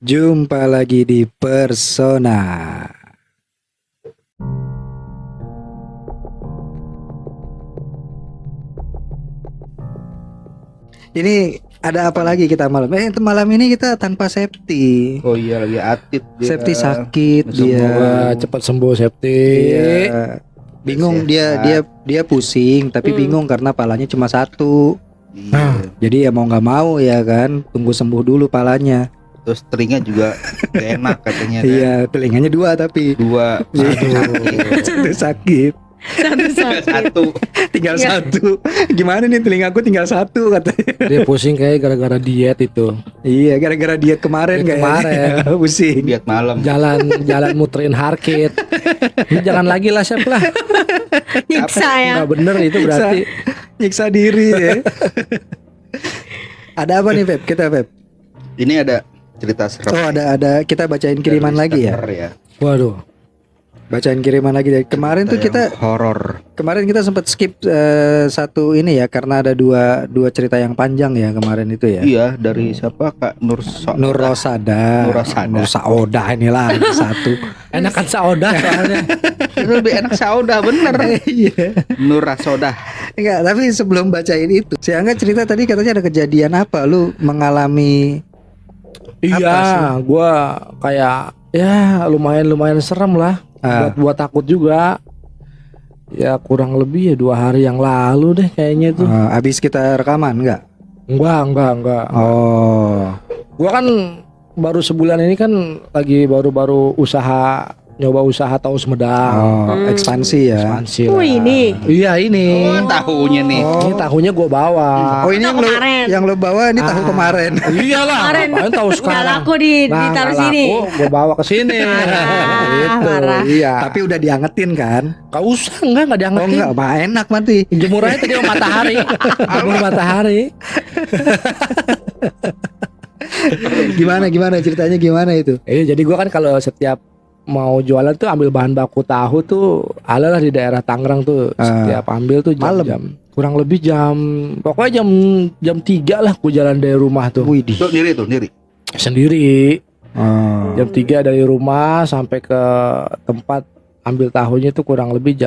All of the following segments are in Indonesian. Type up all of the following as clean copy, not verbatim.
Jumpa lagi di Persona. Ini ada apa lagi kita malam? Malam ini kita tanpa Septi. Oh iya, lagi Atit dia. Septi sakit dia. Semoga cepat sembuh Septi. Iya. Bingung dia pusing tapi bingung karena palanya cuma satu. Iya. Jadi ya mau nggak mau ya kan, tunggu sembuh dulu palanya. Terus telinga juga gak enak katanya kan. Iya, telinganya dua tapi Dua. satu sakit. Satu. Tinggal satu. Gimana nih telingaku tinggal satu katanya. Dia pusing kayak gara-gara diet itu. Iya, gara-gara diet kemarin Diet kayaknya. kemarin. Pusing. Lihat malam. Jalan muterin harkit. Ini jangan lagi lah Sep lah. Nyiksa ya. Nggak bener itu berarti. Nyiksa diri ya. Ada apa nih Feb? Kita Feb. Ini ada cerita serem. Oh, ada kita bacain kiriman Dari lagi ya. listener ya. Waduh. Bacain kiriman lagi dari kemarin tuh kita horor. kemarin kita sempat skip satu ini ya karena ada dua cerita yang panjang ya kemarin itu ya. Iya, dari siapa Kak Nur Rosada. Nur Saoda inilah satu. Enakan Saoda soalnya. Itu lebih enak Sauda bener. Iya. Nur Rasoda. Enggak, tapi sebelum bacain itu, si Angga cerita tadi katanya ada kejadian apa? Lu mengalami Iya, gua kayak ya lumayan serem lah. Buat takut juga. Ya kurang lebih ya 2 hari yang lalu deh kayaknya tuh. Abis kita rekaman enggak? Enggak. Oh. Gua kan baru sebulan ini kan lagi baru nyoba usaha tahu Sumedang. Oh, ekspansi ya. Ekspansi Oh lah. ini. Iya ini. Oh, tahunya nih. Ini tahunya gua bawa. Oh, ini Tahu kemarin. yang lo bawa ini tahu kemarin. Iyalah. Kemarin Ngapain tahu nggak sekarang? laku ditaruh nggak sini. laku, gua bawa ke sini. Gitu. Parah. Iya. Tapi udah diangetin kan? Gak usah enggak Oh diangetin. enggak, bah enak mati. Jemur aja tadi sama matahari. Jemur matahari. Gimana ceritanya gimana itu? Jadi gua kan kalau setiap mau jualan tuh ambil bahan baku tahu tuh adalah di daerah Tangerang tuh. Setiap ambil tuh jam kurang lebih pokoknya jam 3 lah gua jalan dari rumah tuh. Widih. Tuh sendiri. Sendiri. Oh. Jam 3 dari rumah sampai ke tempat ambil tahunya tuh kurang lebih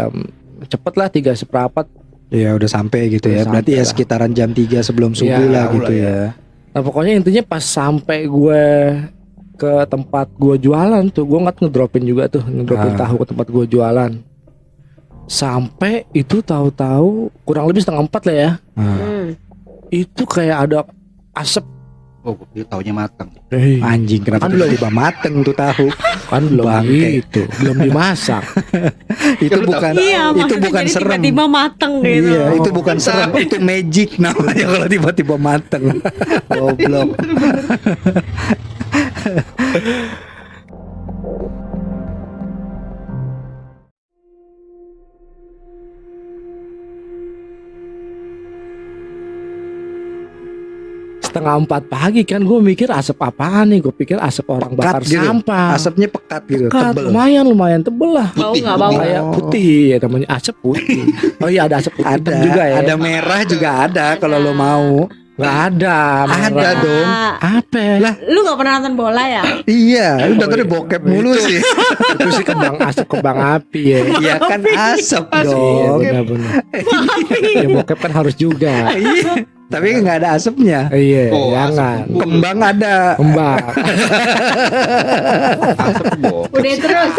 cepet lah 3:15. Ya udah sampai gitu ya. Udah Berarti ya sampai lah. sekitaran jam 3 sebelum subuh Ya, lah gitu ya. ya. Nah pokoknya intinya pas sampai gue ke tempat gue jualan tuh, gue ngedropin juga tuh, ngedropin tahu ke tempat gue jualan. Sampai itu tahu-tahu kurang lebih 3:30 lah ya. Itu kayak ada asap. Oh, dia taunya matang. Anjing, kenapa Kan tiba-tiba mateng tuh tahu? Kan belum Bangke. itu, belum dimasak. Itu bukan Iya, itu maksudnya bukan jadi serem. tiba-tiba mateng gitu. Iya, itu bukan serem, itu magic namanya kalau tiba-tiba mateng. Goblok. Setengah 4 pagi kan gue mikir asap apaan nih, gue pikir asap orang bakar Pekat gitu. sampah. Asapnya pekat gitu, Pekat, tebel. lumayan tebel lah. Bau nggak bau? Kayak putih ya namanya asap putih. Oh iya ada asap putih Ada juga ya. Ada merah juga ada kalau lo mau. Nggak ada. Ada merah. dong. Apa? Lah, Lu gak pernah nonton bola ya? iya, udah tadi bokep mulu sih. Itu sih kembang api ya. Iya kan asap Iya dong. benar-benar. Ya bokep kan harus juga. Iya, tapi nggak ada asapnya. Iya, Oh, jangan. Kembang ada. Kembang. Asap boh. Udah terus.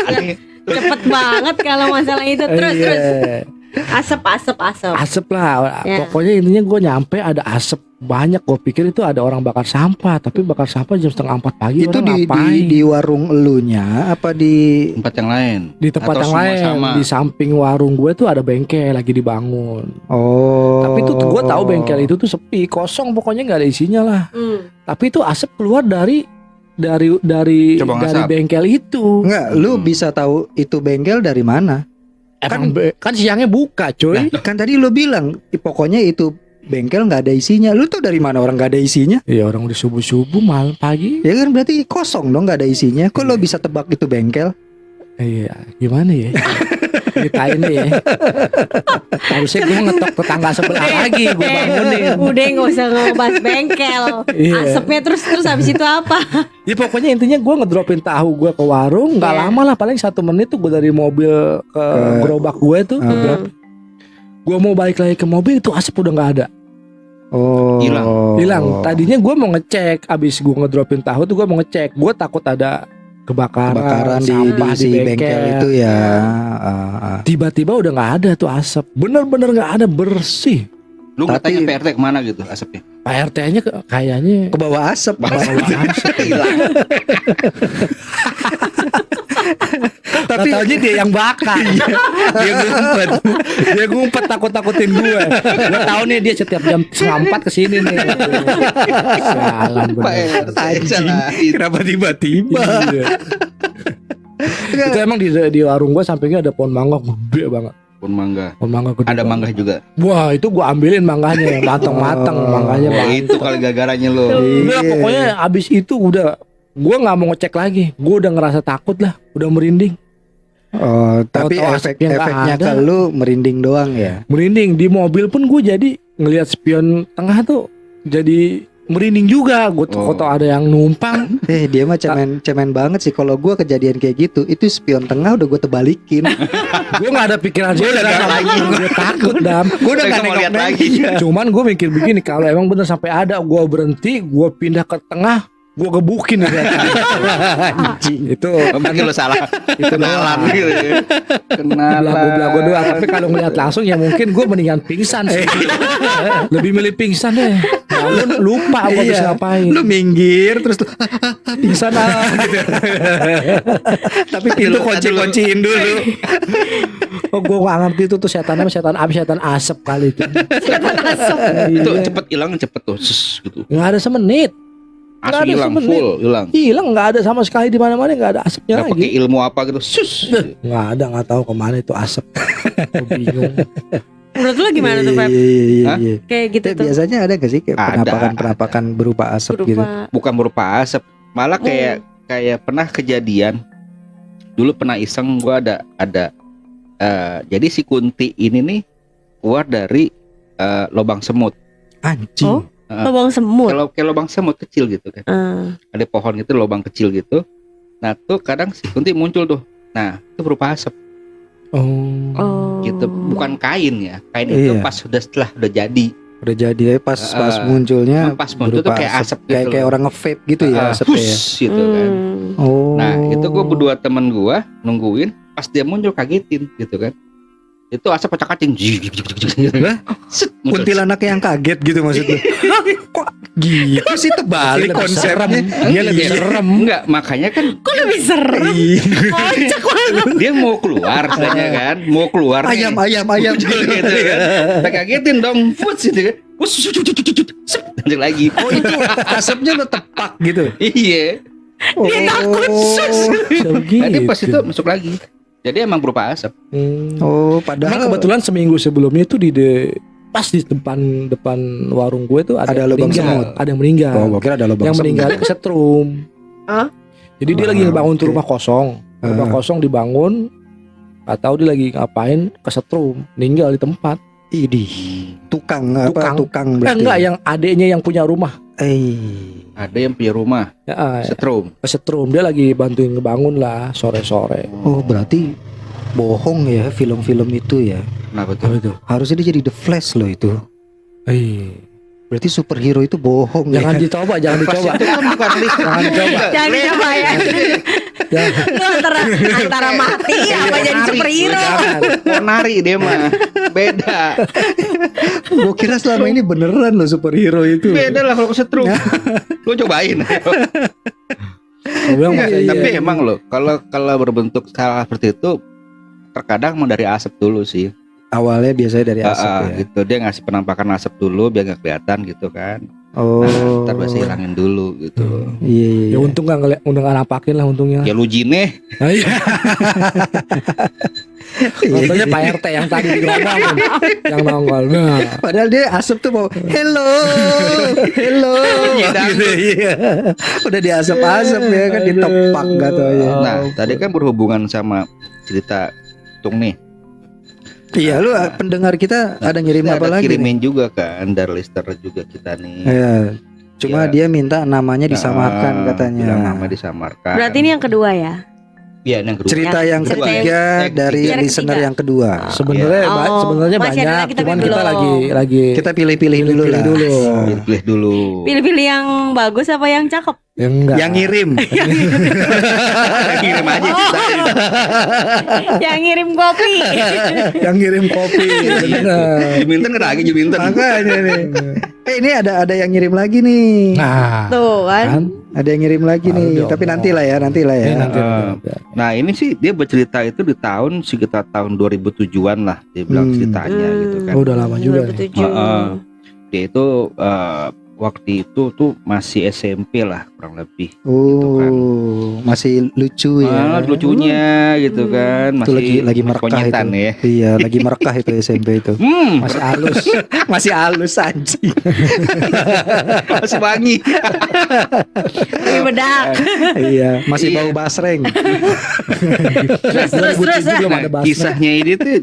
Cepet banget kalau masalah itu terus. Iya. Asap. Asap lah. Ya. Pokoknya intinya gue nyampe ada asap banyak. Gue pikir itu ada orang bakar sampah, tapi bakar sampah jam 3:30 pagi. Itu orang di ngapain? di warung elunya apa di Tempat yang lain. Di tempat Atau yang semua lain, sama? di samping warung gue tuh ada bengkel lagi dibangun. Oh. Tapi tuh gue tahu bengkel itu tuh sepi, kosong, pokoknya nggak ada isinya lah. Tapi itu asap keluar dari Cabang asap. bengkel itu. Enggak, lu bisa tahu itu bengkel dari mana? Kan siangnya buka, cuy. Kan tadi lu bilang pokoknya itu bengkel nggak ada isinya. Lu tuh dari mana orang nggak ada isinya? Iya orang udah subuh malam pagi. Ya kan berarti kosong dong, nggak ada isinya. Kok lo bisa tebak itu bengkel? Iya, gimana ya? ceritain nih ya. Harusnya gue ngetok tetangga sebelah lagi, gue bangunin. Udah nggak usah ngebahas bengkel. Iya. Asapnya terus habis itu apa? Ya pokoknya intinya gue ngedropin tahu gue ke warung, nggak Iya. lama lah, paling 1 menit tuh gue dari mobil ke gerobak gue tuh. Gue mau balik lagi ke mobil itu asap udah nggak ada. Oh. Hilang. Tadinya gue mau ngecek, abis gue ngedropin tahu tuh gue mau ngecek. Gue takut ada kebakaran di si bengkel itu ya. Tiba-tiba udah nggak ada tuh asap. Bener-bener nggak ada, bersih. Lu nggak Tapi- tanya PRT kemana gitu asapnya? Pak RT-nya kayaknya Ke bawah asap. tapi taunya dia yang bakar. Dia ngumpet takut-takutin gue. Gue tahu nih dia setiap jam 3:30 kesini nih. Sialan Pak bener. RT salahin. Kenapa tiba-tiba? Iya. Itu emang di warung gue sampingnya ada pohon mangga gede banget. Pohon mangga. Pohon mangga gede. Ada banget. mangga juga. Wah itu gue ambilin mangganya, mateng-mateng mangganya Oh, banget. itu kali gara-garanya lo. Udah pokoknya abis itu udah gue nggak mau ngecek lagi. Gue udah ngerasa takut lah, udah merinding. Oh, tapi Tahu-tahu asapnya nggak efeknya ada. ke lu merinding doang ya. Merinding di mobil pun gue jadi ngelihat spion tengah tuh jadi merinding juga. Gue Oh. tau ada yang numpang. Dia mah cemen banget sih. Kalau gua kejadian kayak gitu, itu spion tengah udah gue tebalikin. Gue nggak ada pikiran Gua udah nggak lagi. Gue takut dam. Gue udah Mereka gak mau lihat nengok lagi. Cuman gue mikir begini, kalau emang bener sampai ada, gue berhenti, gue pindah ke tengah, gue gebukin gitu. Itu Mungkin lo salah. itu Kenalan doang. gitu. ya. Kenalan. Belagu-belagu doang. Tapi kalau ngeliat langsung ya mungkin gue mendingan pingsan sih. Lebih milih pingsan deh. Namun lupa gue bisa ngapain. Lu minggir terus lu, Pingsan lah. tapi pintu kunci-kunciin dulu. Oh gue gak ngerti itu tuh setan api, setan asap kali itu. Itu Iya. cepet hilang cepet tuh. Gitu. Nggak ada semenit. Nggak Asli ada hilang semenit. full hilang. Hilang nggak ada sama sekali di mana-mana, nggak ada asapnya Nggak pakai lagi. ilmu apa gitu. Sus. Nggak ada, nggak tahu kemana itu asap. Gue bingung. Menurut lu gimana tuh Pep? Hah? Kayak gitu Tapi tuh. biasanya ada gak sih kayak Ada, penampakan berupa asap gitu? Berupa Bukan berupa asap, malah kayak pernah kejadian. Dulu pernah iseng gua ada jadi si Kunti ini nih keluar dari lubang semut. Anjing. Oh? lubang semut. Kalau kayak lubang semut kecil gitu kan. Ada pohon gitu lubang kecil gitu. Nah, tuh kadang si Kunti muncul tuh. Nah, itu berupa asap Oh. gitu. Bukan kain ya. Kain itu Iya. pas setelah udah jadi. Udah jadi pas munculnya Pas muncul tuh berupa kayak asap gitu. kayak orang nge-vape gitu ya asapnya ya. Hus, gitu kan. Oh. Nah, itu gue berdua temen gue nungguin, pas dia muncul kagetin gitu kan. Itu asap kacang-kacing. Set, muncul. Kuntilanak yang kaget gitu maksudnya. Kok gitu sih terbalik Lebih konsepnya. serem. Dia lebih Iya. serem. Enggak, makanya kan Kok lebih serem? Kocak banget. dia mau keluar sebenarnya kan, mau keluar nih. Ayam Muncul gitu kan. Kita kagetin dong, futs gitu kan. Wus, sep, lanjut lagi. Oh itu asapnya lo tepak gitu. Iya. Dia takut. Jadi pas itu masuk lagi. Jadi emang berupa asap. Oh Emang padahal kebetulan seminggu sebelumnya itu pas di depan warung gue tuh ada Ada yang lubang meninggal. semut. Ada yang meninggal. Oh gua kira ada lubang Yang semut. meninggal kesetrum. Hah? Jadi dia lagi ngebangun tuh rumah kosong. Rumah kosong dibangun. Gak tahu dia lagi ngapain, kesetrum, meninggal di tempat. Idih. Tukang berarti. Enggak, yang adeknya yang punya rumah. Ada yang punya rumah, Ya, setrum. kesetrum, dia lagi bantuin ngebangun lah sore-sore. Oh berarti bohong ya film-film itu ya. Kenapa tuh? Apa itu? Harusnya dia jadi The Flash loh itu. Berarti superhero itu bohong Jangan ya. dicoba, jangan dicoba. Itu kan bukan list. Jangan dicoba. Jangan dicoba ya. Lu antara mati apa jadi superhero. Jangan. Mau nari dia mah. Beda. Gua kira selama ini beneran loh superhero itu. Beda lah kalau kesetrum. Lo cobain. Gua bilang Enggak, masa iya. tapi emang lo kalau berbentuk salah seperti itu terkadang mau dari asap dulu sih. Awalnya biasanya dari asap ya. Gitu. Dia ngasih penampakan asap dulu biar nggak kelihatan gitu kan. Oh. Nah, ntar biasa hilangin dulu gitu. Iya. Ya untung gak ngeliat, udah gak nampakin lah untungnya. Ya lu jineh. Nah, iya. Contohnya Pak RT yang tadi di gerobak tuh, yang nongol. Nah, Padahal dia asap tuh mau hello, hello. Gitu, iya. Udah di asap-asap ya kan ditepak gak tau ya. Nah, tadi kan berhubungan sama cerita Tung nih. Iya, lu pendengar kita ada ngirim Kita apa ada lagi? kirimin juga kan dari listener juga kita nih. Iya. Cuma Iya. dia minta namanya disamarkan Nah, katanya. bilang nama disamarkan. Berarti ini yang kedua ya? Iya, yang kedua. Cerita yang Cerita ketiga yang dari ketiga. listener yang kedua. Sebenarnya Oh, sebenarnya masih ada banyak, lagi, tapi cuman kita belum. lagi Kita pilih-pilih dulu lah. dulu. Pilih dulu. Pilih-pilih yang bagus apa yang cakep? Yang enggak. Yang ngirim. Kirim aja kita. Yang ngirim kopi. Yang ngirim kopi. Bener. Juminten kan lagi Juminten. Makanya nih. Ini ada yang ngirim lagi nih. Nah, Tuh kan. kan? Ada yang ngirim lagi Aduh, nih. Tapi Allah. nantilah ya. Ini nanti. Nah ini sih dia bercerita itu di tahun sekitar tahun 2007-an lah dia bilang ceritanya gitu kan. Oh, udah lama juga nih. 2007. Dia itu waktu itu tuh masih SMP lah kurang lebih. Oh, masih lucu ya. Lucunya gitu kan. Itu lagi Masih merekah konyetan itu. ya. Iya, lagi merekah itu SMP itu. Masih halus. Masih halus anjing. Masih wangi. Lebih bedak. Iya, masih Iya. bau basreng. Terus 2007 belum ada Nah, bahasa. kisahnya ini tuh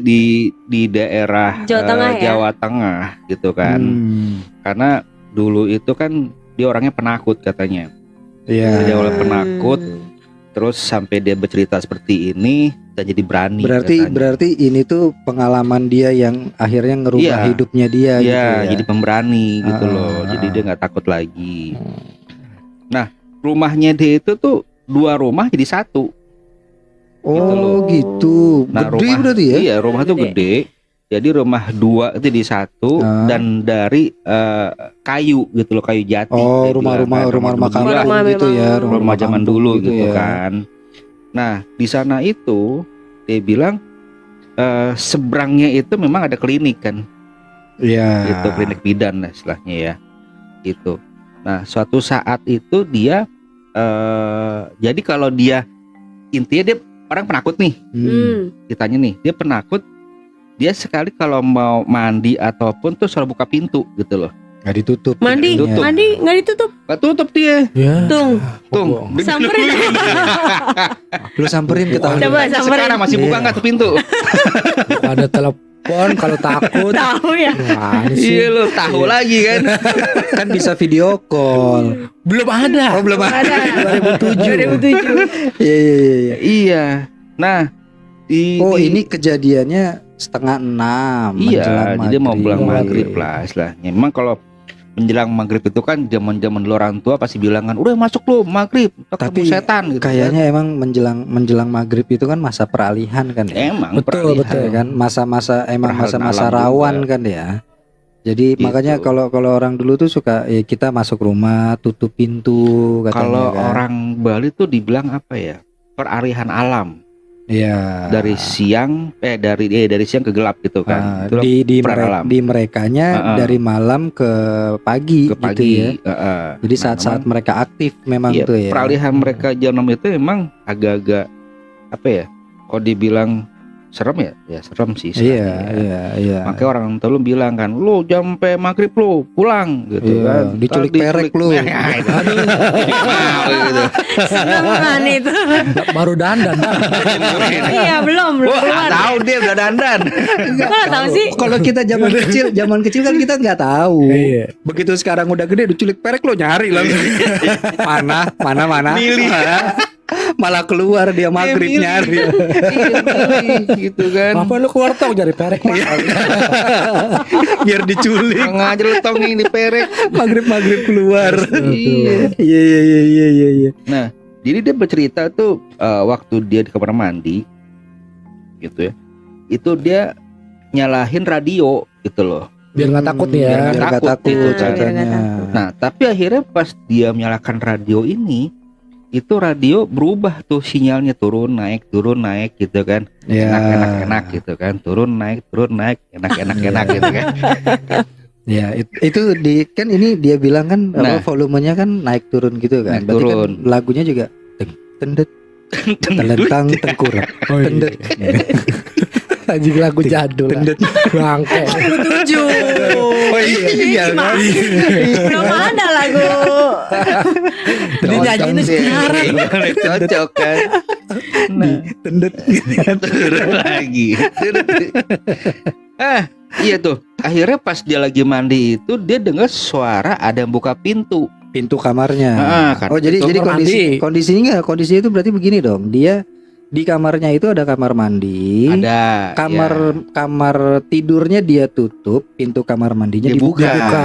di daerah Jawa Tengah ya? Jawa Tengah gitu kan. Karena dulu itu kan dia orangnya penakut katanya. Iya. Dia awalnya penakut, terus sampai dia bercerita seperti ini dan jadi berani. katanya. Berarti ini tuh pengalaman dia yang akhirnya ngerubah Iya. hidupnya dia gitu Iya, ya. jadi pemberani gitu Ah, loh. ah, Jadi ah. dia nggak takut lagi. Nah, rumahnya dia itu tuh 2 rumah jadi 1. gitu loh. Oh gitu. Nah, Gede rumah berarti ya. Iya, rumah tuh Gede. gede. Jadi rumah 2 itu di 1 Ah. dan dari kayu gitu loh, kayu jati. Oh, dia rumah-rumah bilang kan, rumah-rumah dulu lah, kampung gitu ya. rumah zaman kampung dulu gitu ya. kan. Nah, di sana itu dia bilang seberangnya itu memang ada klinik kan. Iya. Itu klinik bidan lah istilahnya ya. Gitu. Nah, suatu saat itu dia jadi kalau dia intinya dia orang penakut nih. Ditanya nih, dia penakut. Dia sekali kalau mau mandi ataupun tuh selalu buka pintu gitu loh. Nggak ditutup. Mandi, Tutup. mandi nggak ditutup. Gak tutup dia. Ya. Tung, Tung. samperin. Lu samperin ke tahun. Coba samperin. Sekarang masih buka Iya. nggak tuh pintu? Ada telepon kalau takut. Tahu ya. Gimana sih? Iya lo tahu lagi kan. Kan bisa video call. Belum ada. Oh, belum ada. 2007. 2007. Iya, iya, iya. Iya. Nah, Oh, ini kejadiannya 5:30 iya, menjelang jadi mau maghrib. pulang maghrib lah istilahnya. Memang kalau menjelang maghrib itu kan zaman-zaman dulu orang tua pasti bilang kan, udah masuk lu maghrib, Tapi ketemu setan gitu. Kayaknya emang menjelang maghrib itu kan masa peralihan kan kan. ya. Emang Betul, peralihan. betul. Ya kan masa-masa emang Peralihan masa-masa alam rawan juga. kan ya. Jadi Gitu. makanya kalau orang dulu tuh suka ya kita masuk rumah tutup pintu katanya Kalau kan. orang Bali tuh dibilang apa ya? Peralihan alam. Iya. Dari siang dari siang ke gelap gitu kan. Itulah peralam. di merekanya dari malam ke pagi, ke pagi. gitu ya. Jadi Nah, saat-saat memang- mereka aktif memang iya, tuh ya. peralihan mereka jam 6 itu emang agak-agak apa ya? Kalau dibilang serem ya? Ya serem sih. Iya, istilahnya ya. iya. Makanya orang tua lu bilang kan, lu jam sampai maghrib lu pulang gitu Iya, kan. diculik Ntar perek lu. Ya, itu. Mau gitu. Senengan itu. Baru dandan. Iya, belum Wah, keluar. tahu dia udah dandan. Kok nggak tahu sih? Kalau kita zaman kecil kan kita nggak tahu. Iya. Begitu sekarang udah gede diculik perek lo nyari lah. mana. Milih. Malah keluar dia maghrib Milih. nyari. Milih, gitu kan. Apa lu keluar tau cari perek mah? Biar diculik. Sengaja lu tong ini perek. Maghrib keluar. Iya. Iya. Nah, jadi dia bercerita tuh waktu dia di kamar mandi gitu ya. Itu dia nyalahin radio gitu loh. Biar nggak takut nih ya. Biar Biar nggak takut takut gitu kan. katanya. Nah, tapi akhirnya pas dia menyalakan radio ini, itu radio berubah tuh sinyalnya turun naik gitu kan. Ya. Enak gitu kan. Turun naik enak gitu kan. Ya, itu di kan ini dia bilang kan Nah. volumenya kan naik turun gitu kan. Naik Berarti turun. kan lagunya juga tendet telentang tengkurap. Oh, iya. Tendet. Anjing lagu jadul. Tendet. Bangke. 2007. Oh iya kan. Belum ada lagu. Tadi nyanyiin sekarang. Cocok kan. Nah, Tendut. turun lagi. Iya tuh. Akhirnya pas dia lagi mandi itu dia dengar suara ada yang buka pintu. Pintu kamarnya. Kan Oh, jadi kamar kondisi itu berarti begini dong. Dia di kamarnya itu ada kamar mandi. ada Kamar tidurnya dia tutup, pintu kamar mandinya dibuka.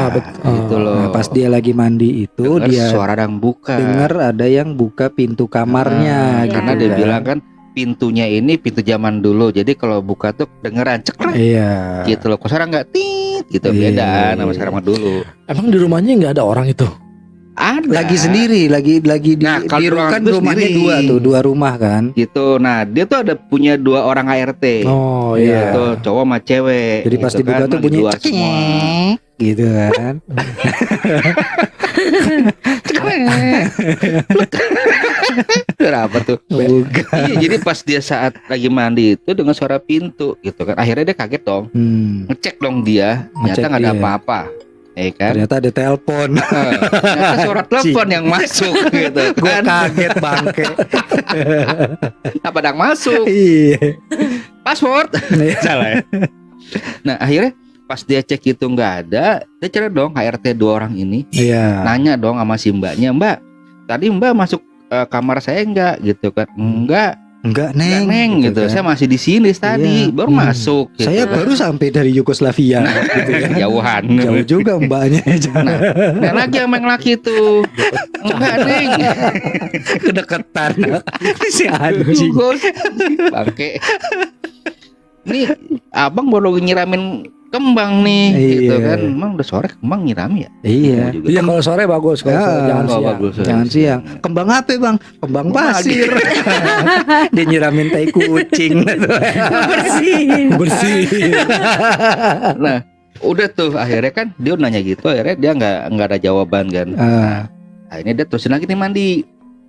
betul. Gitu loh. Nah, pas dia lagi mandi itu Dengar dia suara yang buka. dengar ada yang buka pintu kamarnya. Iya. Karena gitu dia kan. bilang kan pintunya ini pintu zaman dulu. Jadi kalau buka tuh dengeran cekrek Iya. gitu loh. Kok sekarang nggak tit gitu Iya. beda sama sekarang mah dulu. Emang di rumahnya nggak ada orang itu? Ada. Lagi sendiri, lagi di Nah, kalau di ruangan kan itu rumahnya sendiri. dua rumah kan. Gitu. Nah, dia tuh ada punya 2 orang ART. Oh Iya. Gitu, cowok sama cewek. Jadi pas gitu dibuka kan, tuh di bunyi luar semua. cekek gitu kan. Kenapa tuh? Bukan. Iya, jadi pas dia saat lagi mandi itu dengan suara pintu gitu kan. Akhirnya dia kaget dong. Ngecek dong dia, ternyata Ngecek nggak ada dia. apa-apa. Kan? Ternyata ada telepon. Ternyata suara telepon yang masuk gitu Gue kan. kaget bangke. Apa yang masuk? Iya. Password. Salah ya. Nah, akhirnya pas dia cek itu nggak ada, dia cari dong HRT 2 orang ini. Iya. Nanya dong sama si mbaknya, "Mbak, tadi Mbak masuk kamar saya enggak?" gitu kan. Enggak Enggak neng neng gitu. kan. Saya masih di sini tadi, Iya. baru masuk. Gitu. Saya baru sampai dari Yugoslavia gitu kan. jauhan. Jauh juga mbaknya. Nah, lagi yang main laki tuh. Enggak neng. Kedekatan si anjing. Bangke. Nih, abang baru nyiramin kembang nih, gitu Iya. kan. Emang udah sore kembang nyiram ya? Iya. Juga. Iya kalau sore bagus, kalau Ah, sore jangan Oh, siang. bagus. Jangan siang. Kembang apa bang? Kembang pasir. Dia nyiramin tai kucing. Bersih. Nah, udah tuh akhirnya kan dia nanya gitu, akhirnya dia nggak ada jawaban kan. Akhirnya dia terusin lagi nih mandi.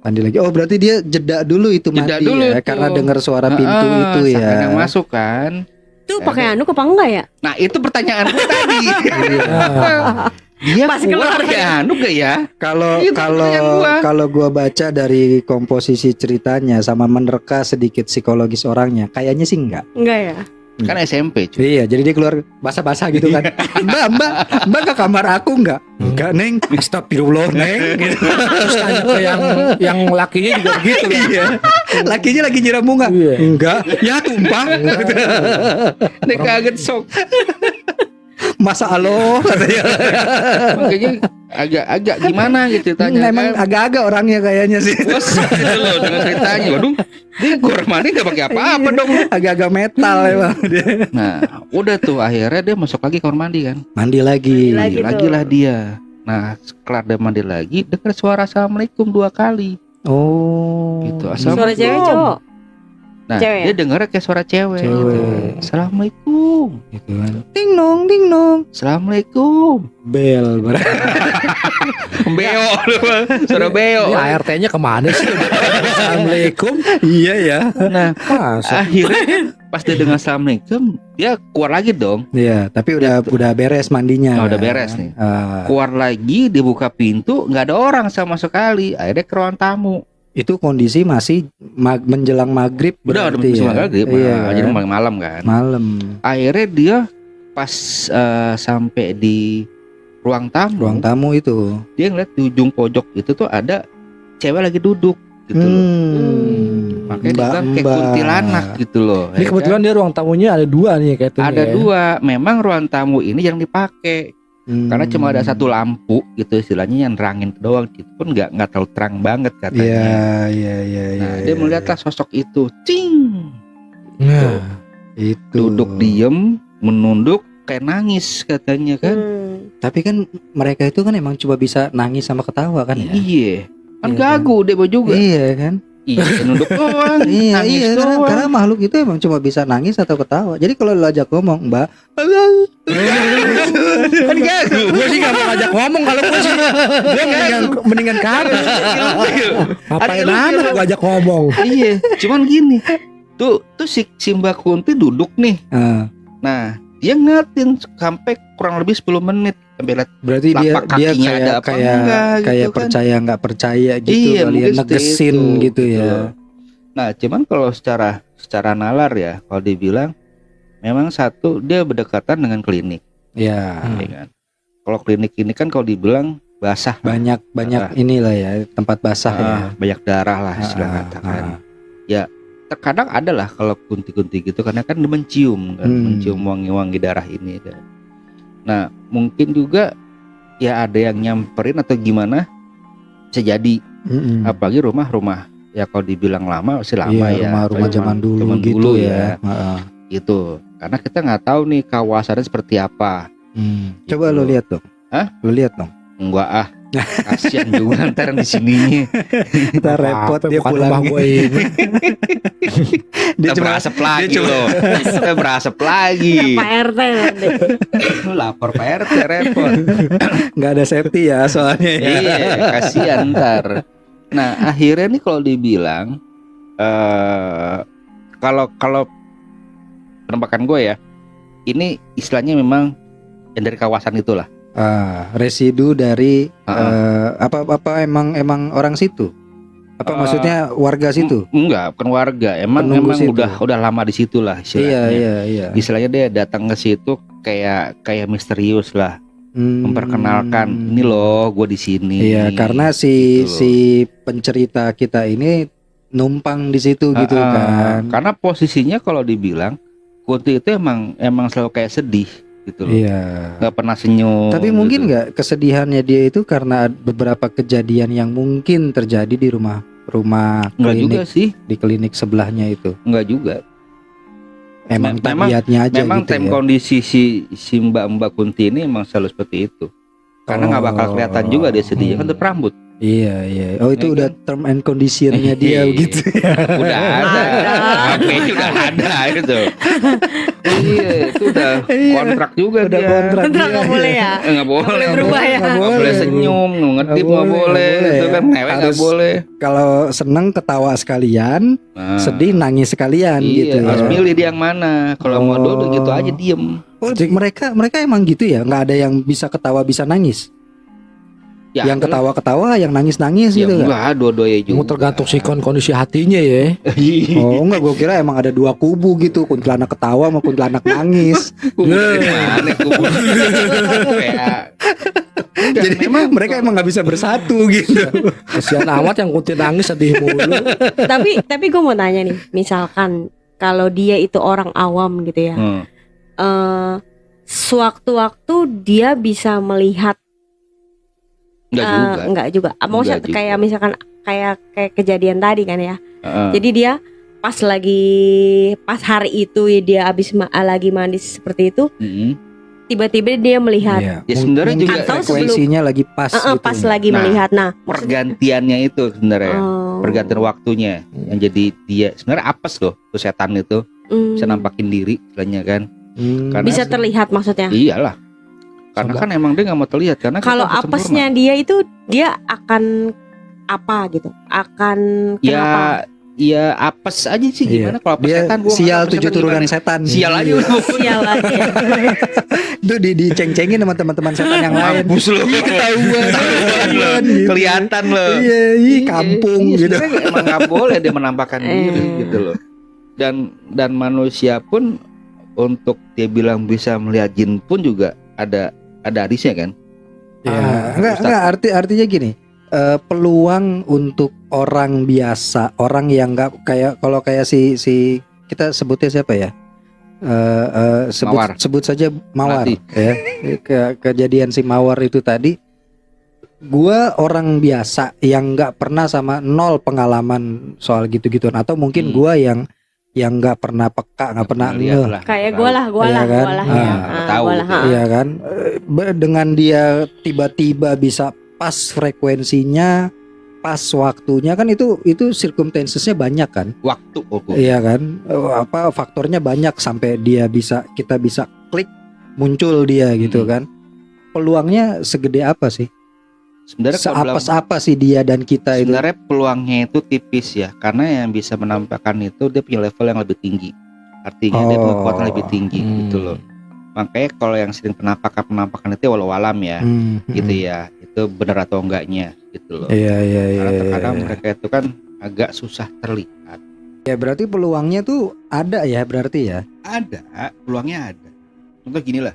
Mandi lagi. Oh berarti dia jeda dulu itu Jeda mandi dulu ya, tuh. karena dengar suara pintu itu Sampai ya. yang masuk kan. Itu pakai anduk apa enggak ya? Nah, itu pertanyaan gue tadi. Ah. Dia Pas keluar keluar pakai handuk gak ya? Kalau Itu pertanyaan gua. kalau gua baca dari komposisi ceritanya sama menerka sedikit psikologis orangnya, kayaknya sih enggak. Enggak ya? Kan SMP cuy. Iya, jadi dia keluar basah-basah gitu kan. Mbak ke kamar aku enggak? Enggak, Neng. Astagfirullah, Neng. Gitu. Terus tanya ke yang lakinya juga begitu kan. Iya. Lakinya lagi nyiram bunga. Iya. Enggak. Ya tumpah. Dia kaget sok. Masa Allah katanya. Makanya agak gimana gitu tanya Emang kan. agak-agak orangnya kayaknya sih. Bos gitu loh dengan ceritanya. Waduh, dia kamar mandi gak pakai apa-apa dong. Agak-agak metal emang dia. Nah, udah tuh akhirnya dia masuk lagi kamar mandi kan. Mandi lagi. Mandi lagi. Lagilah dia. Nah, setelah dia mandi lagi, dengar suara assalamualaikum 2 kali. Oh. Gitu. Suara cewek cowok? Nah, Cewek ya? dia dengarnya kayak suara cewek. Cewek. Gitu. Assalamualaikum. Gitu kan. Ding dong, ding dong. Assalamualaikum. Bel. Beo, suara beo. Ini ART-nya kemana sih? Assalamualaikum. Iya ya. Nah, Masa? akhirnya pas dia dengar assalamualaikum, dia keluar lagi dong. Iya, tapi udah beres mandinya. Oh, udah kan? beres nih. Ah, Keluar lagi, dibuka pintu, nggak ada orang sama sekali. Akhirnya ke ruang tamu. itu kondisi masih menjelang maghrib. Udah berarti musim ya? maghrib, Iya. jadi malam kan. Malam. Akhirnya dia pas sampai di ruang Ruang tamu, tamu itu. dia ngeliat di ujung pojok itu tuh ada cewek lagi duduk gitu loh. Makanya dia bilang kayak kuntilanak gitu loh. Ini ya kebetulan dia ruang tamunya ada 2 nih kayak kan? Ada 2. Memang ruang tamu ini yang dipakai karena cuma ada 1 lampu gitu istilahnya yang nerangin doang. Itu pun nggak terlalu terang banget katanya. Iya. Nah, dia melihatlah sosok itu, cing, Nah, itu. duduk diem, menunduk, kayak nangis katanya kan. Tapi kan mereka itu kan emang cuma bisa nangis sama ketawa kan ya? Iya, kan Iya gagu dia juga. Iya kan? Iya, nunduk doang, Iya, nangis iya doang. karena makhluk itu emang cuma bisa nangis atau ketawa. Jadi kalau lo ajak ngomong, Mbak, Kan gagu. gue sih gak mau ngajak ngomong kalau gue sih. Gue mendingan kabur. Ngapain amat gue ajak ngomong. Iya, cuman gini. Tuh si Mbak Kunti duduk nih. ah, Nah, dia ngeliatin sampai kurang lebih 10 menit sampai lihat berarti dia Lapak kakinya ada apa kayak enggak gitu kayak kan. percaya nggak percaya gitu Iya, kali ya, mungkin seperti negesin itu, gitu ya. Nah, cuman kalau secara nalar ya, kalau dibilang memang satu dia berdekatan dengan klinik, Ya, ya kan. Kalau klinik ini kan kalau dibilang basah, banyak inilah ya tempat basah ya. banyak darah lah istilah katakan. Ya, terkadang ada lah kalau kunti-kunti gitu karena kan dia mencium kan, mencium wangi-wangi darah ini kan. Nah, mungkin juga ya ada yang nyamperin atau gimana, bisa jadi. Apalagi rumah ya kalau dibilang lama masih lama ya, rumah-rumah zaman dulu ya. Gitu. Karena kita nggak tahu nih kawasannya seperti apa. Coba Gitu. lo lihat dong. Hah? Lo lihat dong. Enggak ah. Kasihan juga ntar di sininya. Kita repot dia bukan rumah pulang. gue ini. Dia Kita cuma berasap lagi loh. Kita berasap lagi. Pak RT nanti. Lu lapor Pak RT repot. nggak ada safety ya soalnya. Ya. Iya, kasihan ntar. Nah, akhirnya nih kalau dibilang kalau penembakan gue ya, ini istilahnya memang yang dari kawasan itulah. Residu dari apa emang orang situ? Apa maksudnya warga situ? Enggak, bukan warga. Emang Penunggu situ. udah lama di situ lah istilahnya. Iya. Istilahnya dia datang ke situ kayak misterius lah, memperkenalkan ini loh gue di sini. Iya, karena Gitu loh. si pencerita kita ini numpang di situ gitu kan. Karena posisinya kalau dibilang Kunti itu emang selalu kayak sedih gitu loh. Iya. Nggak pernah senyum. Tapi mungkin gitu. nggak kesedihannya dia itu karena beberapa kejadian yang mungkin terjadi di rumah Nggak juga klinik, sih. di klinik sebelahnya itu. Nggak juga. Emang Memang- tabiatnya aja Memang gitu time ya. kondisi si Mbak Kunti ini emang selalu seperti itu. Karena nggak bakal kelihatan juga dia sedih, kan rambut. Iya. Oh itu Ya udah term and conditionnya dia Iya. begitu. Udah ada, HP udah ada gitu. Iya, itu udah kontrak juga Udah dia. kontrak. Kontrak nggak boleh ya. Nggak boleh boleh berubah ya. Nggak Nggak boleh senyum, ngedip nggak boleh, itu kan mewek nggak Harus boleh. Kalau seneng ketawa sekalian, Nah, sedih nangis sekalian gitu. iya, harus ya. milih dia yang mana. Kalau mau dulu gitu aja diem. Oh, mereka emang gitu ya, nggak ada yang bisa ketawa bisa nangis. Ya, Yang ketawa-ketawa, yang nangis-nangis ya gitu kan. enggak, dua-duanya juga. Mau tergantung sikon kondisi hatinya ya. Oh enggak, gue kira emang ada dua kubu gitu, kuntilanak ketawa sama kuntilanak nangis. Kubu gimana kubu? Kayak Jadi memang mereka emang nggak bisa bersatu gitu. Kesian amat yang kunti nangis sedih mulu. Tapi gue mau tanya nih, misalkan kalau dia itu orang awam gitu ya, sewaktu-waktu dia bisa melihat enggak juga. Maksudnya Enggak juga. kayak misalkan kayak kejadian tadi kan ya. Heeh. Jadi dia pas hari itu ya dia lagi mandi seperti itu, tiba-tiba dia melihat Iya. Ya, sebenarnya juga Atau frekuensinya lagi pas gitu. pas lagi Nah, melihat. Nah, pergantiannya itu sebenarnya. Pergantian waktunya yang jadi dia sebenarnya apes loh tuh setan itu bisa nampakin diri istilahnya kan. Karena bisa terlihat maksudnya. Iyalah. Karena kan emang dia nggak mau terlihat karena kita Kalau sempurna. apesnya dia itu dia akan apa gitu? Akan kenapa? Ya apes aja sih gimana kalau apes Dia setan gua nggak sial tahu apes 7 setan turunan gimana. setan. Sial aja udah. Sial aja. Itu diceng-cengin sama teman-teman setan yang lain. Mampus lo. Ketahuan gitu. Kelihatan lo. Iya, kampung Iya, gitu. sebenarnya emang nggak boleh dia menampakkan diri gitu loh. Dan manusia pun untuk dia bilang bisa melihat jin pun juga ada hadisnya kan. Ya, Ustaz. enggak artinya gini. Peluang untuk orang biasa, orang yang nggak kayak si kita sebutnya siapa ya? Mawar. Sebut saja Mawar Mati. ya. Kejadian si Mawar itu tadi, gua orang biasa yang nggak pernah sama nol pengalaman soal gitu-gituan, atau mungkin gua yang nggak pernah peka, nggak pernah lihat ngeh. lah. Kayak Tahu. gue lah Iya kan? ya. Tahu Gua lah, gitu. Iya kan? Dengan dia tiba-tiba bisa pas frekuensinya, pas waktunya kan itu circumstancesnya banyak kan? Waktu Iya kan? Apa faktornya banyak sampai kita bisa klik muncul dia gitu kan? Peluangnya segede apa sih? Sebenarnya kalau bilang- Apa sih dia dan kita itu? sebenarnya peluangnya itu tipis ya, karena yang bisa menampakkan itu dia punya level yang lebih tinggi. Artinya dia punya kekuatan lebih tinggi gitu loh. Makanya kalau yang sering penampakan itu walau alam ya, gitu ya, itu benar atau enggaknya gitu loh. Iya. Karena terkadang mereka itu kan agak susah terlihat. Ya berarti peluangnya tuh ada ya berarti ya. Ada, peluangnya ada. Contoh gini lah,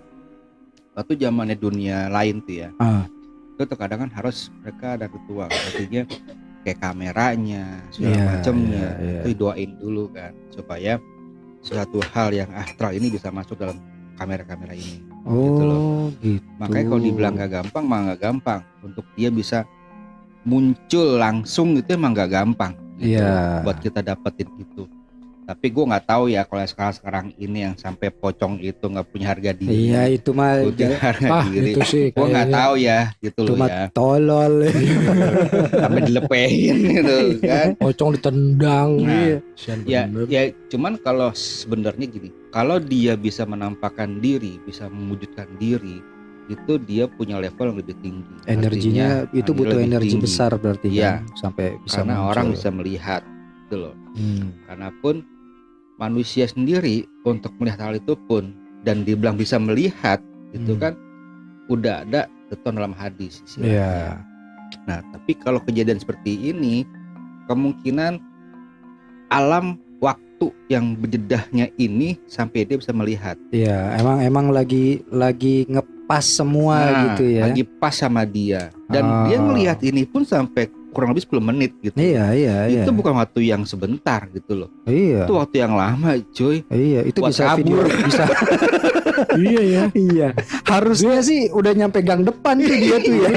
waktu zamannya dunia lain tuh ya, itu terkadang kan harus mereka ada ritual, artinya kayak kameranya, segala Iya, macamnya, iya, iya. itu doain dulu kan, supaya sesuatu hal yang astral ini bisa masuk dalam kamera-kamera ini. Gitu loh. Oh gitu. Makanya kalau dibilang gak gampang, mah gak gampang. Untuk dia bisa muncul langsung itu emang gak gampang. Gitu, Iya. buat kita dapetin itu. Tapi gue nggak tahu ya kalau sekarang ini yang sampai pocong itu nggak punya harga diri. Iya itu mah Punya harga diri. Itu sih Gue nggak kayaknya. tahu ya gitu itu loh mah ya. tolol. Sampai dilepehin gitu kan. Pocong ditendang. Nah, Iya. Kasian Ya, bener. ya cuman kalau sebenarnya gini, kalau dia bisa menampakkan diri, bisa mewujudkan diri, itu dia punya level yang lebih tinggi. Energinya Artinya, itu butuh lebih energi tinggi. besar berarti Iya. kan sampai bisa Karena muncul. orang bisa melihat, gitu loh. Hmm. Karena pun manusia sendiri untuk melihat hal itu pun dan dibilang bisa melihat, itu kan udah ada ketentuan dalam hadis. Iya. Nah, tapi kalau kejadian seperti ini, kemungkinan alam waktu yang berjedahnya ini sampai dia bisa melihat. Iya, emang lagi ngepas semua gitu ya. Lagi pas sama dia. Dan dia melihat ini pun sampai kurang lebih 10 menit gitu. Iya. Itu bukan waktu yang sebentar gitu loh. Iya. Itu waktu yang lama, cuy. Iya, itu Buat bisa video kabur. bisa. Iya ya. Iya. Harusnya sih udah nyampe gang depan tuh dia tuh ya.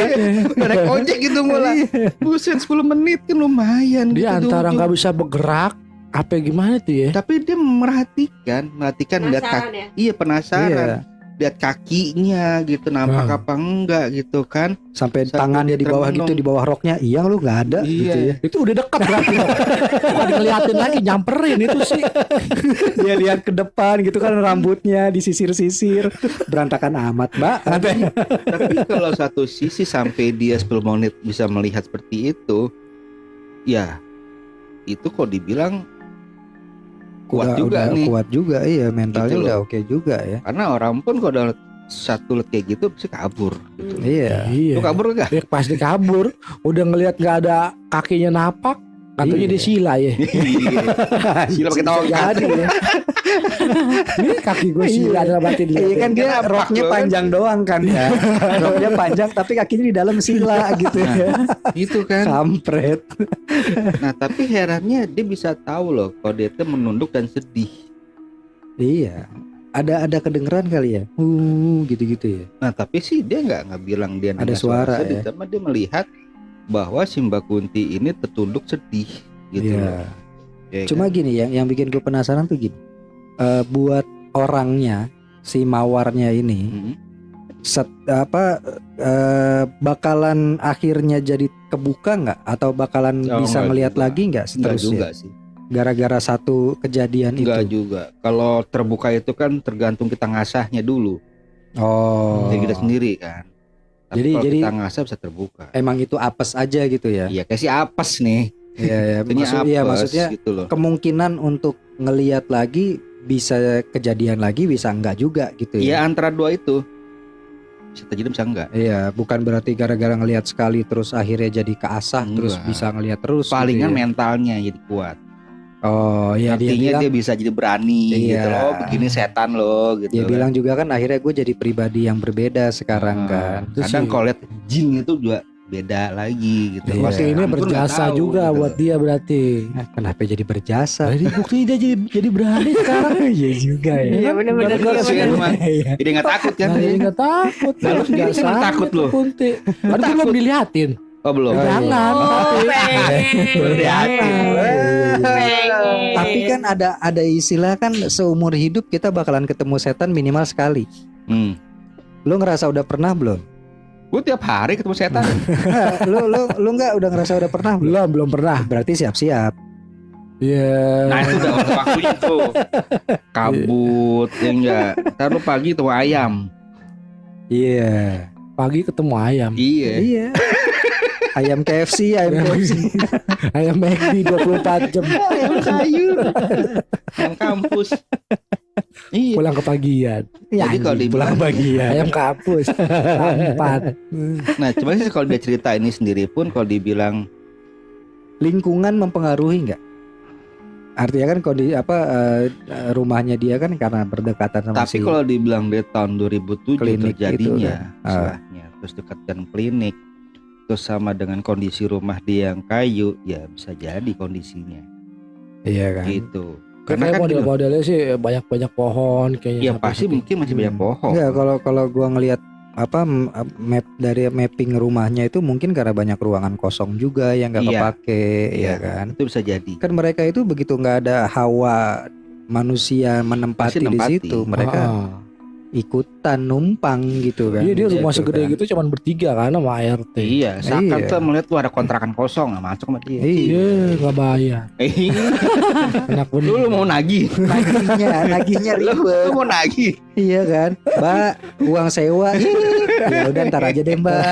Udah naik ojek gitu mulai. Buset 10 menit kan lumayan Dia gitu, antara Jul. nggak bisa bergerak, apa gimana tuh ya? Tapi dia merhatikan lihat kaki. ya. Iya, penasaran. Iya. Lihat kakinya gitu nampak Nah. apa enggak gitu kan. Sampai Sampai tangannya di bawah termenung. gitu, di bawah roknya. Iya lu nggak ada gitu Iya. ya. Itu udah dekat berarti. Bukan ngeliatin lagi, nyamperin itu sih. Dia lihat ke depan gitu kan rambutnya disisir-sisir. Berantakan amat, Mbak. Tapi kalau satu sisi sampai dia 10 menit bisa melihat seperti itu, ya itu kok dibilang kuat juga udah nih. kuat juga, iya, mentalnya Gitu loh. udah oke juga ya. Karena orang pun kalau udah satu lihat kayak gitu pasti kabur gitu. Iya. Iya. Lu kabur gak? Dia pasti kabur. Udah ngelihat nggak ada kakinya napak, katanya Iya. dia sila ya. Sila pakai tongkat. Jadi ya. Ini kaki gue sila adalah berarti dia. Iya kan dia Kenapa roknya lu kan? panjang doang kan ya. Roknya panjang tapi kakinya di dalam sila gitu ya. Gitu kan. Kampret. Nah, tapi herannya dia bisa tahu loh kalau dia tuh menunduk dan sedih. Iya. Ada kedengeran kali ya. Gitu-gitu ya. Nah, tapi sih dia nggak bilang dia Ada dengar suara sedih, ya. cuma dia melihat bahwa si Mbak Kunti ini tertunduk sedih gitu loh. Iya. Ya Cuma kan? gini yang bikin gue penasaran tuh gini. Buat orangnya si mawarnya ini Mm-mm. bakalan akhirnya jadi kebuka nggak atau bakalan Oh, bisa nggak ngelihat juga. lagi nggak Enggak juga seterusnya sih. gara-gara satu kejadian Enggak itu. juga. Kalau terbuka itu kan tergantung kita ngasahnya dulu. Oh. Dari kita sendiri kan. Tapi kalau Jadi- kita ngasah bisa terbuka. Emang itu apes aja gitu ya. Iya, kayak si apes nih. Iya, ya. Itunya Iya, apes maksudnya gitu loh. kemungkinan untuk ngelihat lagi bisa kejadian lagi bisa enggak juga gitu Iya, ya. antara dua itu. Bisa terjadi bisa enggak. Iya, bukan berarti gara-gara ngelihat sekali terus akhirnya jadi keasah terus Enggak. bisa ngelihat terus. Palingan gitu ya. mentalnya jadi kuat. Oh, iya dia Artinya bilang dia bisa jadi berani Iya. gitu loh. Begini setan loh gitu. dia kan. bilang juga kan akhirnya gue jadi pribadi yang berbeda sekarang Ah, kan. Itu kadang sih. kalau lihat jin itu juga beda lagi gitu. Iya. Berarti ini Ampun, nggak berjasa tahu, juga gitu. buat dia berarti. Kenapa jadi berjasa? Jadi bukti dia jadi berani sekarang. Iya juga ya. Iya benar-benar. Bener sih, Iya, emang. Iya. Jadi nggak takut kan? Nah, jadi nggak takut. Nah, lu sendiri Biasa kan takut aja lu. tuh Kunti. Kan gue belum dilihatin. Oh belum. Oh, iya. Jangan. Oh, Hati-hati. pengen. Tapi kan ada istilah kan seumur hidup kita bakalan ketemu setan minimal sekali. Lu ngerasa udah pernah belum? Gue tiap hari ketemu setan. lu nggak udah ngerasa udah pernah belum? Belum pernah. Berarti siap-siap. Iya. Nah itu udah waktunya tuh. Kabut ya enggak. Ntar lu pagi tuh ayam. Iya. Pagi ketemu ayam. Iya. Iya. Ayam KFC, ayam KFC. Ayam McD 24 jam. Ayam sayur. Yang kampus. Iya. Pulang ke pagian. Jadi kalau anjing, pulang dibilang bagian. Ayam kapus. Empat. Nah coba sih kalau dia cerita ini sendiri pun kalau dibilang Lingkungan mempengaruhi nggak? Artinya kan kondisi rumahnya dia kan karena berdekatan sama Tapi kalau dibilang dari tahun 2007 klinik terjadinya itu kan. istilahnya, terus dekat dengan klinik, terus sama dengan kondisi rumah dia yang kayu, ya bisa jadi kondisinya iya kan. gitu. Karena Karena kan gini, model-modelnya sih banyak pohon kayaknya. ya sampai pasti situ. mungkin masih banyak pohon. Enggak, kalau gua ngelihat map dari mapping rumahnya itu mungkin karena banyak ruangan kosong juga yang nggak Iya. kepake, Iya. ya kan. Itu bisa jadi. Kan mereka itu begitu nggak ada hawa manusia menempati Pasti di nempati. situ, mereka ikutan numpang gitu kan. Iya, dia Gitu rumah segede kan. gitu cuman bertiga kan sama ART. Iya, seakan Iya. tuh melihat tuh ada kontrakan kosong, nggak masuk sama dia. Iya, nggak bayar. Enak bener. Lu mau nagih? Nagihnya Lu ribet. mau nagih? Iya kan, Mbak, uang sewa. Ya udah ntar aja deh Mbak.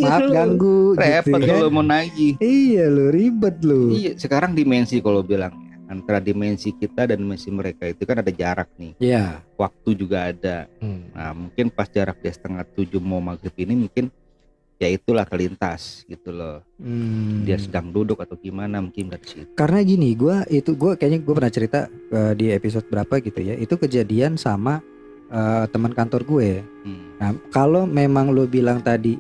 Maaf ganggu. Repot gitu kan. lu mau nagih. Iya lu ribet lu. Iya, sekarang dimensi kalau bilang antara dimensi kita dan dimensi mereka itu kan ada jarak nih. Iya. Waktu juga ada. Nah, mungkin pas jarak dia 6:30 mau maghrib ini mungkin ya itulah kelintas gitu loh. Dia sedang duduk atau gimana mungkin dari situ. Karena gini, gue kayaknya gue pernah cerita di episode berapa gitu ya. Itu kejadian sama teman kantor gue. Nah, kalau memang lo bilang tadi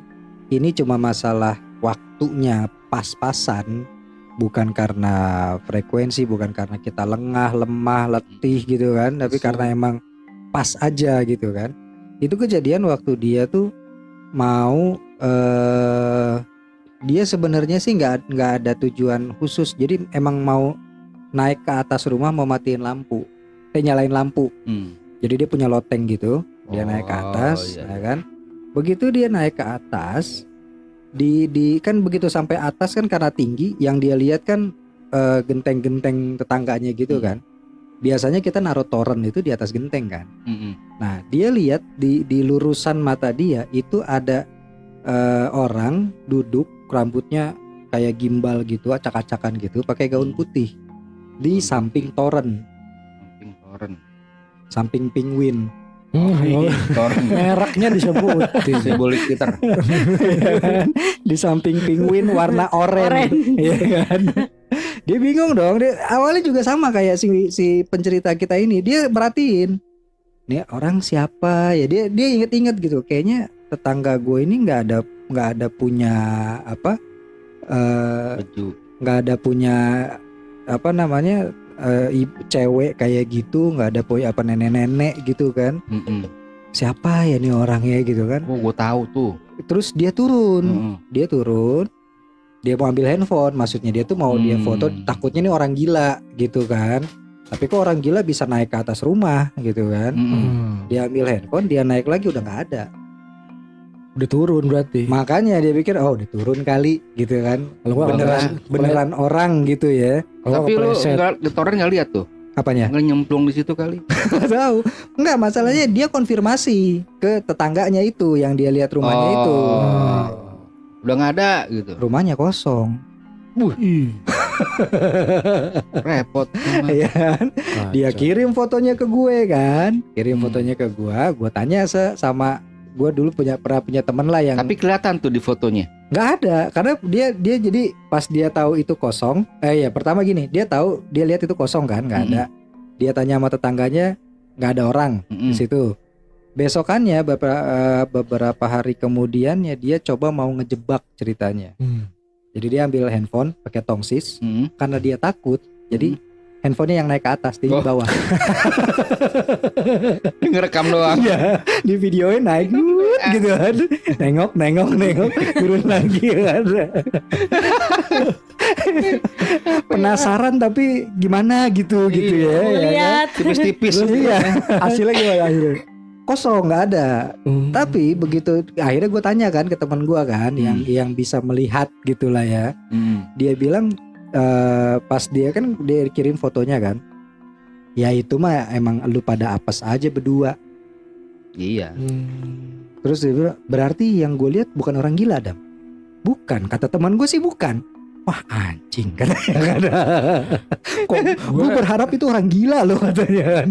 ini cuma masalah waktunya pas-pasan, bukan karena frekuensi, bukan karena kita lengah, lemah, letih gitu kan, tapi karena emang pas aja gitu kan. Itu kejadian waktu dia tuh mau dia sebenarnya sih nggak ada tujuan khusus, jadi emang mau naik ke atas rumah mau matiin lampu, nyalain lampu. Jadi dia punya loteng gitu, dia naik ke atas, iya. ya kan. Begitu dia naik ke atas, di kan begitu sampai atas kan karena tinggi, yang dia lihat kan genteng-genteng tetangganya gitu kan. Biasanya kita naruh toren itu di atas genteng kan. Nah dia lihat di lurusan mata dia itu ada orang duduk, rambutnya kayak gimbal gitu, acak-acakan gitu, pakai gaun putih di samping toren, samping penguin. Toren. Mereknya disebutin. Simbolik Twitter. Di samping penguin warna oranye, ya kan? Dia bingung dong. Dia awalnya juga sama kayak si pencerita kita ini. Dia merhatiin, nih orang siapa ya? Dia inget-inget gitu. Kayaknya tetangga gue ini nggak ada punya apa? Baju. Nggak ada punya apa namanya? Cewek kayak gitu, nggak ada punya apa nenek-nenek gitu kan? Siapa ya nih orangnya gitu kan? Oh, gue tahu tuh. Terus dia turun. Dia mau ambil handphone, maksudnya dia tuh mau dia foto, takutnya nih orang gila gitu kan. Tapi kok orang gila bisa naik ke atas rumah gitu kan. Dia ambil handphone, dia naik lagi udah nggak ada. Udah turun berarti. Makanya dia pikir udah turun kali gitu kan. Kalau gua Beneran orang gitu ya. Tapi lu di toren nggak lihat tuh? Apanya? Nggak nyemplung di situ kali? Nggak tahu. Enggak, masalahnya dia konfirmasi ke tetangganya itu yang dia lihat rumahnya itu. Udah nggak ada gitu. Rumahnya kosong. Repot. Ya kan? Dia kirim fotonya ke gue kan. Fotonya ke gue tanya sama gue dulu pernah punya temen lah yang Tapi kelihatan tuh di fotonya. nggak ada, karena dia jadi pas dia tahu itu kosong, ya pertama gini, dia lihat itu kosong kan, nggak ada. Dia tanya sama tetangganya, nggak ada orang di situ. Besokannya beberapa hari kemudian ya dia coba mau ngejebak ceritanya. Jadi dia ambil handphone pakai tongsis, karena dia takut, jadi handphonenya yang naik ke atas, di bawah. Ngerekam doang. Iya, di videonya naik gitu kan. Nengok, turun lagi kan. Penasaran tapi gimana gitu ya. Lihat. Tipis-tipis. Iya, hasilnya gimana akhirnya? Kosong, nggak ada. Tapi begitu akhirnya gue tanya kan ke teman gue kan, yang bisa melihat gitulah ya. Dia bilang pas dia kirim fotonya kan, ya itu mah emang lu pada apes aja berdua. Iya. Terus dia bilang, berarti yang gue lihat bukan orang gila, Dam. Bukan, kata teman gue sih bukan. Wah anjing katanya. Kok gue berharap itu orang gila loh katanya.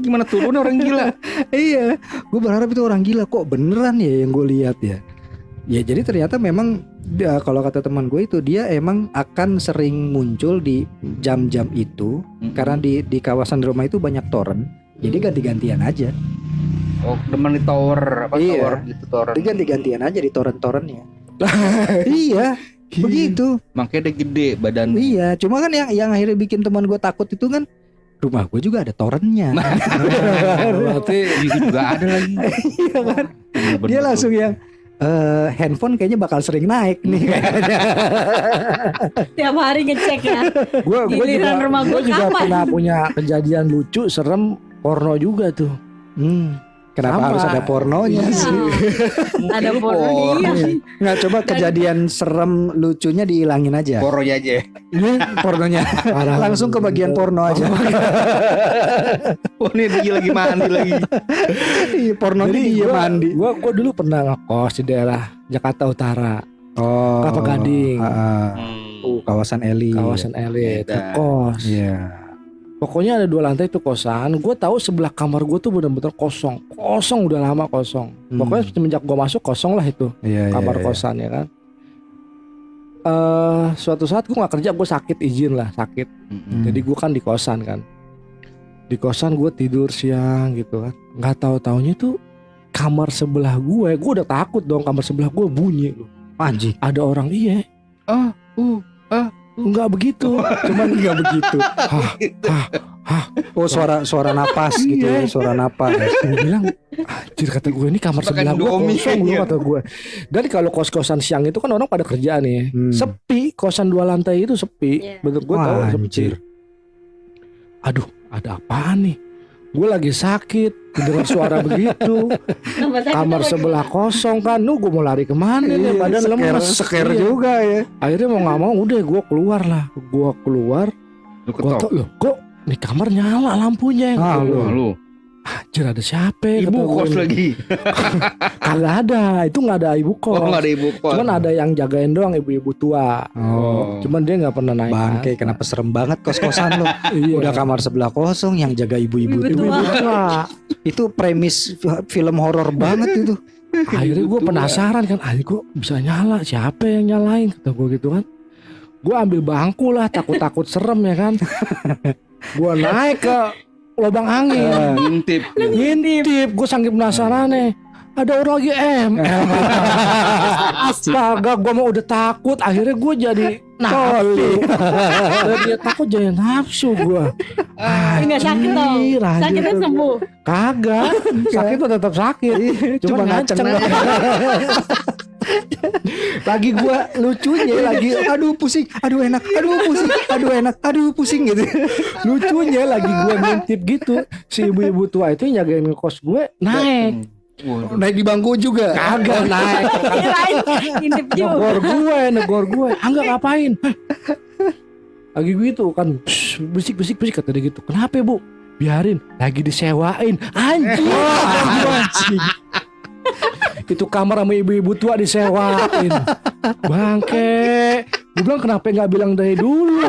Gimana turun orang gila? Iya, gue berharap itu orang gila, kok beneran ya yang gue lihat ya. Ya jadi ternyata memang kalau kata teman gue itu dia emang akan sering muncul di jam-jam itu karena di kawasan rumah itu banyak toren. Jadi ganti-gantian aja. Oh, demen di tower apa Iya. tower gitu tower. Jadi ganti-gantian aja di toren-torennya. Iya, begitu. Makanya dia gede badan. Iya, cuma kan yang akhirnya bikin teman gue takut itu kan rumah gue juga ada torennya. Berarti Itu juga ada lagi. Iya kan? Bener-bener Dia tuh. langsung yang handphone kayaknya bakal sering naik nih kayaknya. Tiap hari ngecek ya. gua Giliran juga, rumah gua gua juga kamar. pernah punya kejadian lucu serem porno juga tuh. Kenapa Sama. harus ada pornonya Iya. sih? Ada porno dia. Nggak, coba kejadian serem lucunya dihilangin aja. Poronya aja. Pornonya. Parah. Langsung ke bagian porno aja. Oh, ini dia lagi mandi lagi. Iya, pornonya Jadi dia mandi. Gua dulu pernah ngekos di daerah Jakarta Utara, Oh. Kelapa Gading. Kawasan elit. kawasan elit, Beda. ngekos. Iya. Pokoknya ada 2 lantai itu kosan. Gue tahu sebelah kamar gue tuh benar-benar kosong, udah lama kosong. Pokoknya semenjak gue masuk kosong lah itu Iya, kamar iya. kosan ya kan. Suatu saat gue nggak kerja, gue sakit, izin lah sakit. Jadi gue kan di kosan kan. Di kosan gue tidur siang gitu kan. Nggak tahu taunya tuh kamar sebelah gue udah takut dong, kamar sebelah gue bunyi loh. Anjing. Ada orang, iya. Enggak begitu, cuman enggak begitu. Oh, suara napas gitu ya, Iya. suara napas. Gue bilang, anjir, kata gue, ini kamar Makan sebelah gue Indomie kosong loh, kayaknya. kata gue. Dan kalau kos-kosan siang itu kan orang pada kerja nih, sepi, kosan 2 lantai itu sepi. Iya. Betul, gue tahu Wah, sepi. anjir. Aduh, ada apaan nih? Gue lagi sakit, dengar suara begitu. Kamar sebelah kosong kan, gue mau lari kemana nih? Badan lemes. Scare Iya. juga ya. Akhirnya mau nggak mau, udah gue keluar lah. Gue keluar, Lu gue tau, ketok. loh, kok nih kamar nyala lampunya? Ah, Kata lu. gua. Lu. Anjir, ada siapa ya? Ibu Kata gua kos nih. lagi. Kagak ada, itu nggak ada ibu kos. Oh, enggak ada ibu kos. Cuman ada yang jagain doang, ibu-ibu tua. Oh. Cuman dia nggak pernah naik. Bangke, kenapa serem banget kos-kosan lu? Iya. Udah kamar sebelah kosong, yang jaga ibu-ibu Ibu tuh. Ibu-ibu tua. Itu premis film horor banget itu. Akhirnya gue penasaran kan, kok bisa nyala? Siapa yang nyalain? Kata gue gitu kan. Gue ambil bangku lah, takut-takut serem ya kan. Gue naik ke lubang angin, ngintip. Gue saking penasaran nih. Ada orang lagi Astaga, gue mau udah takut. Akhirnya gue jadi nafsu. Dan dia takut jadi nafsu gue. Enggak sakit dong. Sakitnya sembuh. Kagak, sakit tuh tetap sakit. Cuma ngaceng. Lagi gua lucunya lagi aduh pusing, aduh enak, aduh pusing, aduh enak, aduh pusing gitu. Lucunya lagi gue ngintip gitu, si ibu-ibu tua itu yang jagain kos gue naik. Naik di bangku juga. Kagak naik. Kirain intip juga. Negor gue. Enggak ngapain? Lagi gitu kan, berisik kata dia gitu. Kenapa Bu? Biarin, lagi disewain. Anjing. Itu kamar sama ibu-ibu tua disewain. Bangke. Gue bilang kenapa nggak bilang dari dulu?